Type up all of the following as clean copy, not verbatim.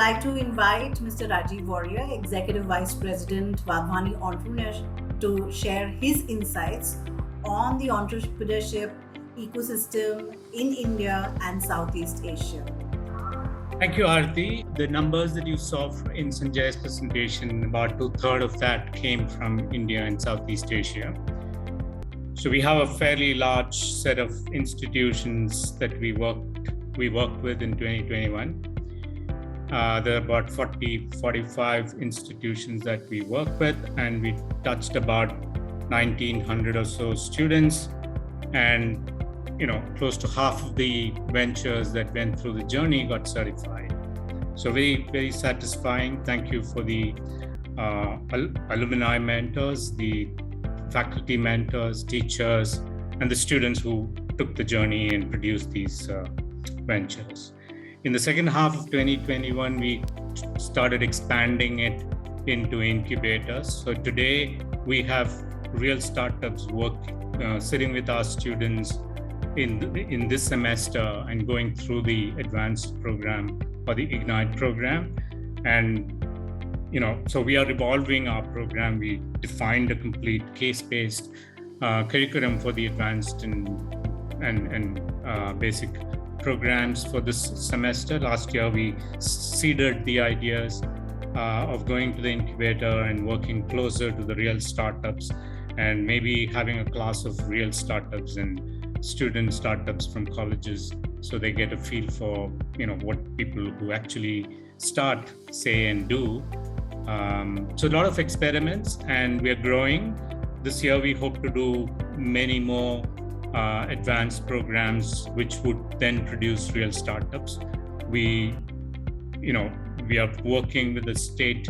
like to invite Mr. Rajeev Warrier, Executive Vice President, Wadhwani Entrepreneur, to share his insights on the entrepreneurship ecosystem in India and Southeast Asia. Thank you, Aarti. The numbers that you saw in Sanjay's presentation, about 2/3 of that came from India and Southeast Asia. So we have a fairly large set of institutions that we worked with in 2021. There are about 45 institutions that we work with, and we touched about 1,900 or so students, and close to half of the ventures that went through the journey got certified. So very, very satisfying. Thank you for the alumni mentors, the faculty mentors, teachers, and the students who took the journey and produced these ventures. In the second half of 2021, we started expanding it into incubators. So today we have real startups sitting with our students in this semester and going through the advanced program or the Ignite program. And so we are evolving our program. We defined a complete case-based curriculum for the advanced and basic programs for this semester. Last year, we seeded the ideas of going to the incubator and working closer to the real startups, and maybe having a class of real startups and student startups from colleges, so they get a feel for what people who actually start say and do. So a lot of experiments, and we are growing. This year we hope to do many more advanced programs which would then produce real startups. We are working with the state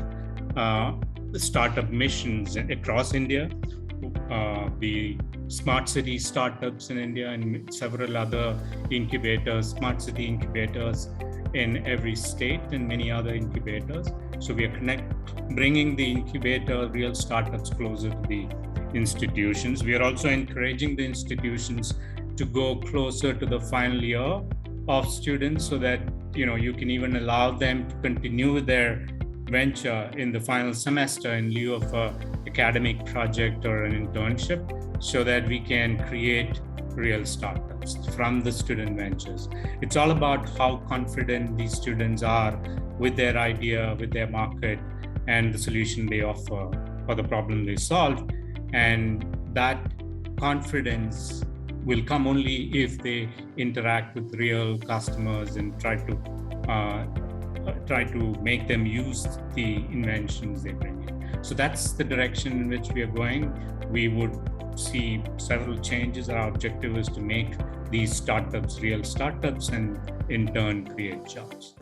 startup missions across India, the smart city startups in India, and several other incubators, smart city incubators in every state, and many other incubators. So we are bringing the incubator real startups closer to the institutions. We are also encouraging the institutions to go closer to the final year of students, so that you can even allow them to continue with their venture in the final semester in lieu of an academic project or an internship, so that we can create real startups from the student ventures. It's all about how confident these students are with their idea, with their market, and the solution they offer or the problem they solve. And that confidence will come only if they interact with real customers and try to make them use the inventions they bring in. So that's the direction in which we are going. We would see several changes. Our objective is to make these startups real startups and in turn create jobs.